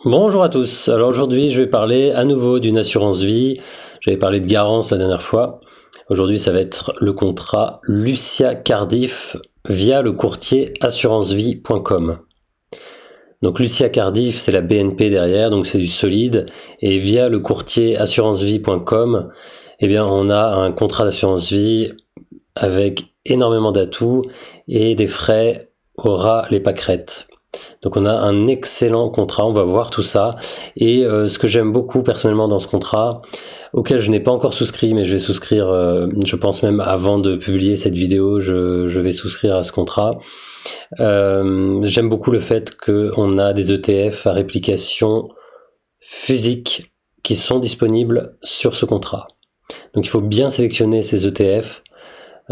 Bonjour à tous. Alors aujourd'hui, je vais parler à nouveau d'une assurance vie. J'avais parlé de Garance la dernière fois. Aujourd'hui, ça va être le contrat Lucia Cardiff via le courtier assurancevie.com. Donc Lucia Cardiff, c'est la BNP derrière, donc c'est du solide. Et via le courtier assurancevie.com, eh bien, on a un contrat d'assurance vie avec énormément d'atouts et des frais au ras les pâquerettes. Donc on a un excellent contrat, on va voir tout ça. Et ce que j'aime beaucoup personnellement dans ce contrat, auquel je n'ai pas encore souscrit, mais je vais souscrire, je pense même avant de publier cette vidéo, je vais souscrire à ce contrat. J'aime beaucoup le fait qu'on a des ETF à réplication physique qui sont disponibles sur ce contrat. Donc il faut bien sélectionner ces ETF.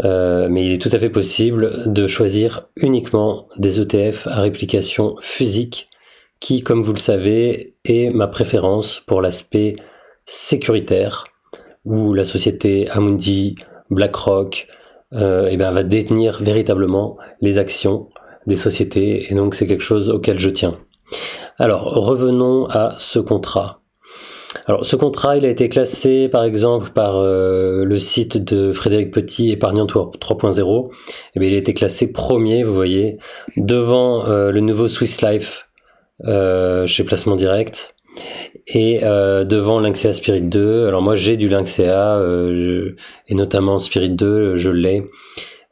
Mais il est tout à fait possible de choisir uniquement des ETF à réplication physique qui, comme vous le savez, est ma préférence pour l'aspect sécuritaire, où la société Amundi, BlackRock, va détenir véritablement les actions des sociétés, et donc c'est quelque chose auquel je tiens. Alors, revenons à ce contrat. Alors, ce contrat, il a été classé, par exemple, par le site de Frédéric Petit, Épargnant 3.0. Eh bien, il a été classé premier, vous voyez, devant le nouveau Swiss Life chez Placement Direct et devant Lynxea Spirit 2. Alors moi, j'ai du Lynxea et notamment Spirit 2, je l'ai.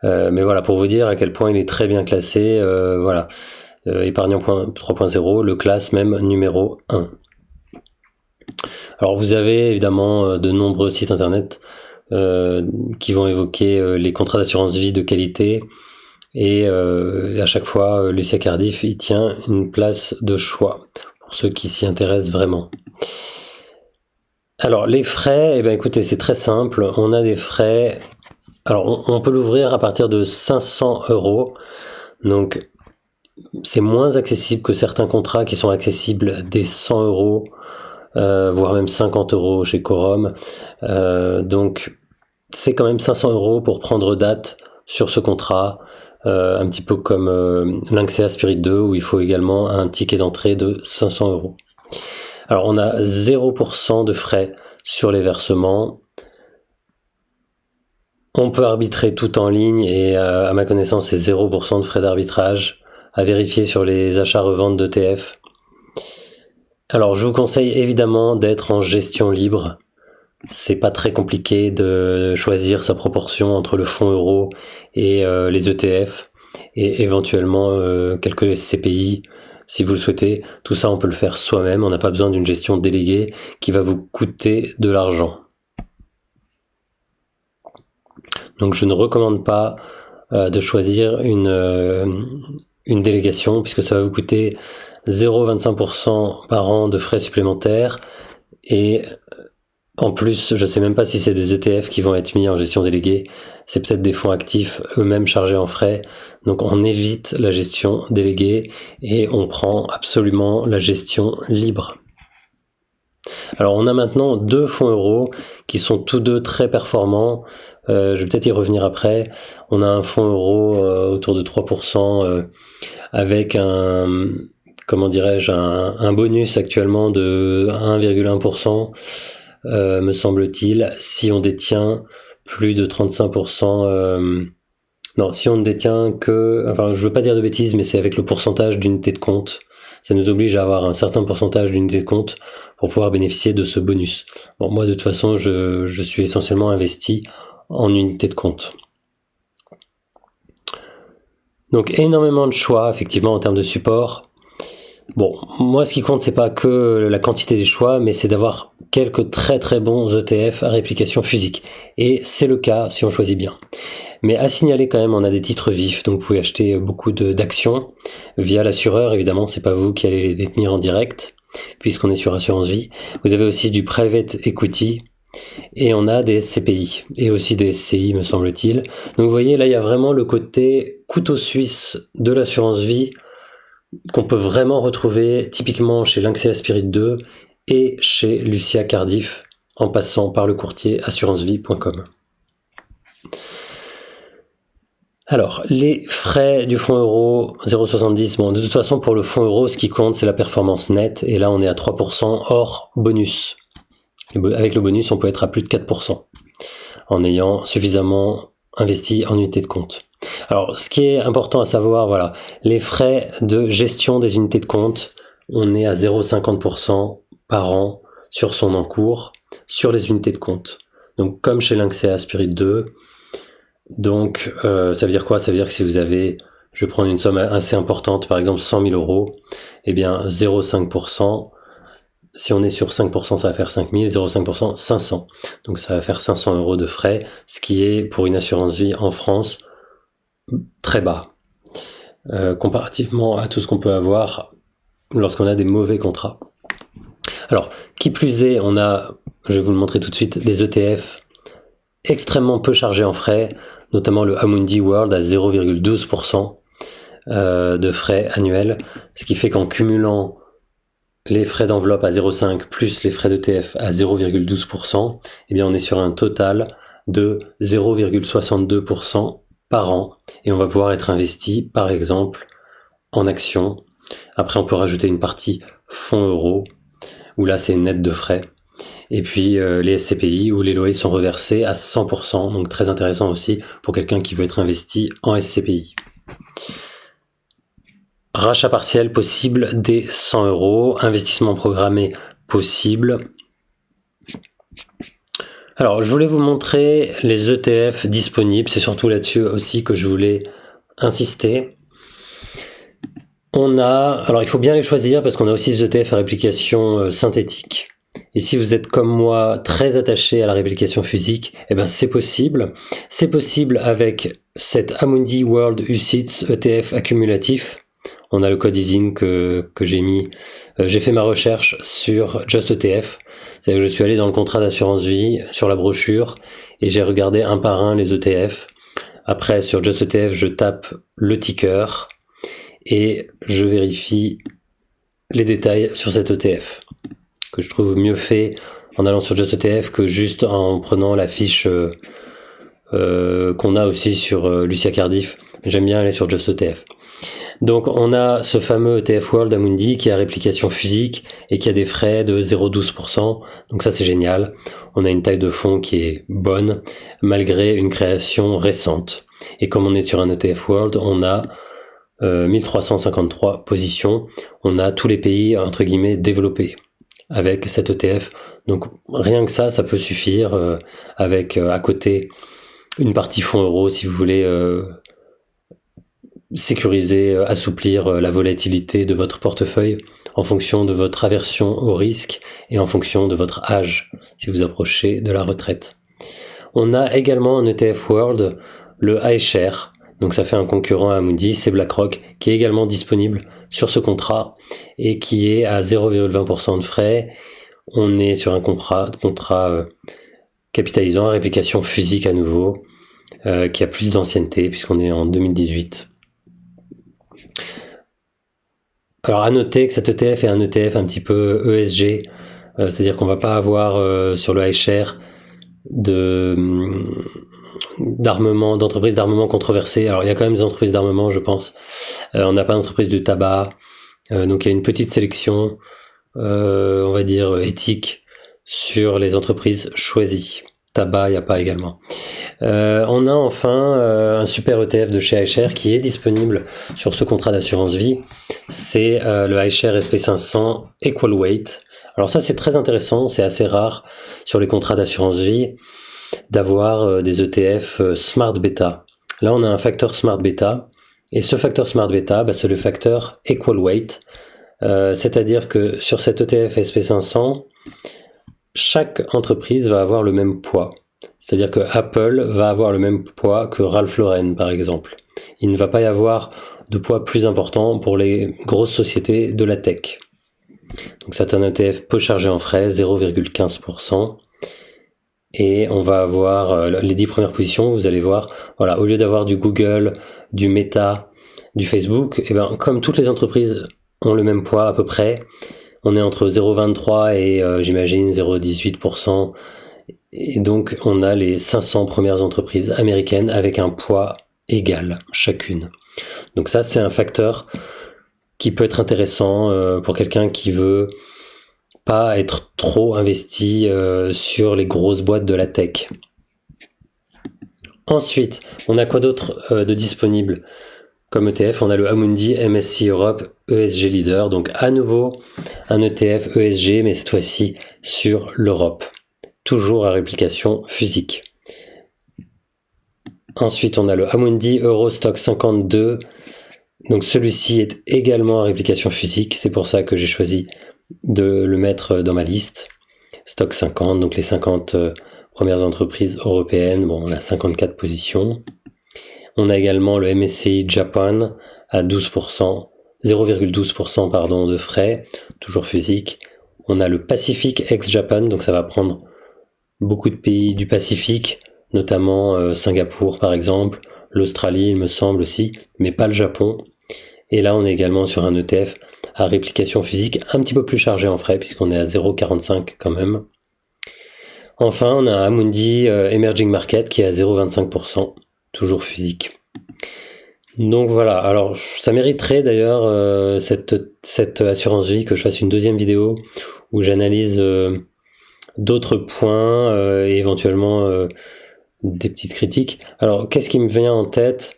Mais voilà, pour vous dire à quel point il est très bien classé. Voilà, Épargnant 3.0 le classe même numéro 1. Alors vous avez évidemment de nombreux sites internet qui vont évoquer les contrats d'assurance vie de qualité et à chaque fois Lucia Cardiff y tient une place de choix pour ceux qui s'y intéressent vraiment. Alors les frais, écoutez, c'est très simple, on a des frais, alors on peut l'ouvrir à partir de 500 €, donc c'est moins accessible que certains contrats qui sont accessibles dès 100 €, voire même 50 € chez Corum. Donc c'est quand même 500 € pour prendre date sur ce contrat, un petit peu comme Lynxea Spirit 2 où il faut également un ticket d'entrée de 500 €. Alors on a 0% de frais sur les versements. On peut arbitrer tout en ligne et à ma connaissance c'est 0% de frais d'arbitrage à vérifier sur les achats-reventes d'ETF. Alors je vous conseille évidemment d'être en gestion libre. C'est pas très compliqué de choisir sa proportion entre le fonds euro et les ETF et éventuellement quelques SCPI si vous le souhaitez. Tout ça on peut le faire soi-même, on n'a pas besoin d'une gestion déléguée qui va vous coûter de l'argent. Donc je ne recommande pas de choisir une délégation puisque ça va vous coûter 0,25% par an de frais supplémentaires et en plus, je sais même pas si c'est des ETF qui vont être mis en gestion déléguée, c'est peut-être des fonds actifs eux-mêmes chargés en frais, donc on évite la gestion déléguée et on prend absolument la gestion libre. Alors on a maintenant deux fonds euros qui sont tous deux très performants, je vais peut-être y revenir après. On a un fonds euro autour de 3% avec un bonus actuellement de 1,1%. Me semble-t-il, si on détient plus de 35%, non, si on ne détient que, enfin, je veux pas dire de bêtises, mais c'est avec le pourcentage d'unités de compte. Ça nous oblige à avoir un certain pourcentage d'unités de compte pour pouvoir bénéficier de ce bonus. Bon, moi, de toute façon, je suis essentiellement investi en unités de compte. Donc, énormément de choix, effectivement, en termes de support. Bon, moi ce qui compte c'est pas que la quantité des choix, mais c'est d'avoir quelques très très bons ETF à réplication physique. Et c'est le cas si on choisit bien. Mais à signaler quand même, on a des titres vifs, donc vous pouvez acheter beaucoup d'actions via l'assureur, évidemment, c'est pas vous qui allez les détenir en direct, puisqu'on est sur assurance vie. Vous avez aussi du private equity, et on a des SCPI, et aussi des SCI me semble-t-il. Donc vous voyez, là il y a vraiment le côté couteau suisse de l'assurance vie, qu'on peut vraiment retrouver typiquement chez Lynxea Spirit 2 et chez Lucia Cardiff en passant par le courtier assurancevie.com. Alors, les frais du fonds euro, 0,70, bon, de toute façon, pour le fonds euro, ce qui compte, c'est la performance nette, et là, on est à 3% hors bonus. Avec le bonus, on peut être à plus de 4%, en ayant suffisamment investi en unités de compte. Alors, ce qui est important à savoir, voilà, les frais de gestion des unités de compte, on est à 0,50% par an sur son encours, sur les unités de compte. Donc, comme chez Lynxea Spirit 2, donc, ça veut dire quoi? Ça veut dire que si vous avez, je vais prendre une somme assez importante, par exemple 100 000 euros, eh bien 0,5%, si on est sur 5%, ça va faire 5 000, 0,5%, 500. Donc ça va faire 500 euros de frais, ce qui est pour une assurance vie en France très bas, comparativement à tout ce qu'on peut avoir lorsqu'on a des mauvais contrats. Alors, qui plus est, on a, je vais vous le montrer tout de suite, des ETF extrêmement peu chargés en frais, notamment le Amundi World à 0,12% de frais annuels, ce qui fait qu'en cumulant les frais d'enveloppe à 0,5 plus les frais d'ETF à 0,12%, eh bien on est sur un total de 0,62% par an, et on va pouvoir être investi par exemple en actions. Après on peut rajouter une partie fonds euro, où là c'est net de frais. Et puis les SCPI où les loyers sont reversés à 100%, donc très intéressant aussi pour quelqu'un qui veut être investi en SCPI. Rachat partiel possible des 100 euros, investissement programmé possible. Alors je voulais vous montrer les ETF disponibles, c'est surtout là-dessus aussi que je voulais insister. Alors il faut bien les choisir parce qu'on a aussi des ETF à réplication synthétique. Et si vous êtes comme moi très attaché à la réplication physique, eh ben c'est possible. C'est possible avec cet Amundi World UCITS ETF accumulatif. On a le code ISIN que j'ai mis. J'ai fait ma recherche sur Just ETF. C'est-à-dire que je suis allé dans le contrat d'assurance vie, sur la brochure, et j'ai regardé un par un les ETF. Après, sur Just ETF, je tape le ticker et je vérifie les détails sur cet ETF, que je trouve mieux fait en allant sur Just ETF que juste en prenant la fiche qu'on a aussi sur Lucia Cardiff. J'aime bien aller sur Just ETF. Donc on a ce fameux ETF World Amundi qui a réplication physique et qui a des frais de 0,12%, donc ça c'est génial. On a une taille de fonds qui est bonne malgré une création récente. Et comme on est sur un ETF World, on a 1353 positions, on a tous les pays entre guillemets développés avec cet ETF. Donc rien que ça peut suffire, avec à côté une partie fonds euro si vous voulez sécuriser, assouplir la volatilité de votre portefeuille en fonction de votre aversion au risque et en fonction de votre âge si vous approchez de la retraite. On a également un ETF World, le iShare, donc ça fait un concurrent à Amundi, c'est BlackRock, qui est également disponible sur ce contrat et qui est à 0,20% de frais. On est sur un contrat capitalisant à réplication physique à nouveau, qui a plus d'ancienneté puisqu'on est en 2018. Alors à noter que cet ETF est un ETF un petit peu ESG, c'est-à-dire qu'on va pas avoir sur le iShare d'entreprises d'armement controversées. Alors il y a quand même des entreprises d'armement, je pense. On n'a pas d'entreprise du tabac, donc il y a une petite sélection, on va dire éthique, sur les entreprises choisies. Tabac, il n'y a pas également. On a enfin un super ETF de chez iShare qui est disponible sur ce contrat d'assurance vie. C'est le iShare SP500 Equal Weight. Alors ça c'est très intéressant, c'est assez rare sur les contrats d'assurance vie d'avoir des ETF Smart Beta. Là on a un facteur Smart Beta et ce facteur Smart Beta c'est le facteur Equal Weight, c'est-à-dire que sur cet ETF SP500 chaque entreprise va avoir le même poids. C'est-à-dire que Apple va avoir le même poids que Ralph Lauren, par exemple. Il ne va pas y avoir de poids plus important pour les grosses sociétés de la tech. Donc c'est un ETF peu chargé en frais, 0,15%. Et on va avoir les 10 premières positions, vous allez voir, voilà, au lieu d'avoir du Google, du Meta, du Facebook, et comme toutes les entreprises ont le même poids à peu près, on est entre 0,23 et j'imagine 0,18%. Et donc on a les 500 premières entreprises américaines avec un poids égales chacune. Donc ça, c'est un facteur qui peut être intéressant pour quelqu'un qui veut pas être trop investi sur les grosses boîtes de la tech. Ensuite, on a quoi d'autre de disponible comme ETF? On a le Amundi MSCI Europe ESG Leader, donc à nouveau un ETF ESG, mais cette fois-ci sur l'Europe, toujours à réplication physique. Ensuite, on a le Amundi Eurostock 52, donc celui-ci est également à réplication physique, c'est pour ça que j'ai choisi de le mettre dans ma liste. Stock 50, donc les 50 premières entreprises européennes, bon, on a 54 positions. On a également le MSCI Japan à 12%, 0,12% pardon, de frais, toujours physique. On a le Pacific ex-Japan, donc ça va prendre beaucoup de pays du Pacifique, notamment Singapour par exemple, l'Australie il me semble aussi, mais pas le Japon. Et là on est également sur un ETF à réplication physique un petit peu plus chargé en frais puisqu'on est à 0,45 quand même. Enfin on a un Amundi Emerging Market qui est à 0,25%, toujours physique. Donc voilà, alors ça mériterait d'ailleurs cette assurance vie que je fasse une deuxième vidéo où j'analyse d'autres points et éventuellement des petites critiques. Alors qu'est-ce qui me vient en tête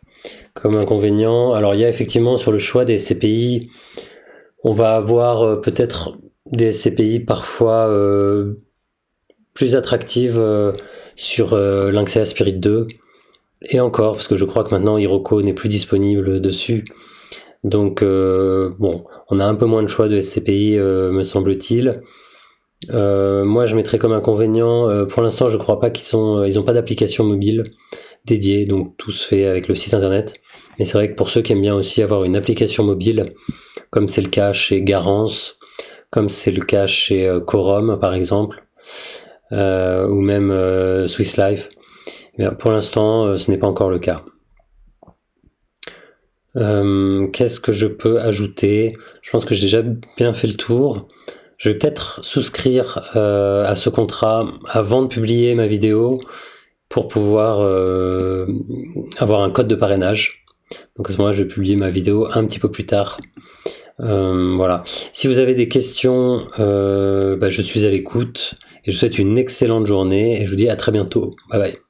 comme inconvénient? Alors il y a effectivement sur le choix des SCPI, on va avoir peut-être des SCPI parfois plus attractives sur Lynxea Spirit 2. Et encore, parce que je crois que maintenant Iroko n'est plus disponible dessus. Donc bon, on a un peu moins de choix de SCPI me semble-t-il. Moi je mettrais comme inconvénient, pour l'instant je crois pas ils ont pas d'application mobile dédiée, donc tout se fait avec le site internet. Mais c'est vrai que pour ceux qui aiment bien aussi avoir une application mobile, comme c'est le cas chez Garance, comme c'est le cas chez Quorum par exemple, ou même Swiss Life, bien, pour l'instant ce n'est pas encore le cas. Qu'est-ce que je peux ajouter? Je pense que j'ai déjà bien fait le tour. Je vais peut-être souscrire à ce contrat avant de publier ma vidéo pour pouvoir avoir un code de parrainage. Donc à ce moment-là, je vais publier ma vidéo un petit peu plus tard. Voilà. Si vous avez des questions, je suis à l'écoute et je vous souhaite une excellente journée et je vous dis à très bientôt. Bye bye.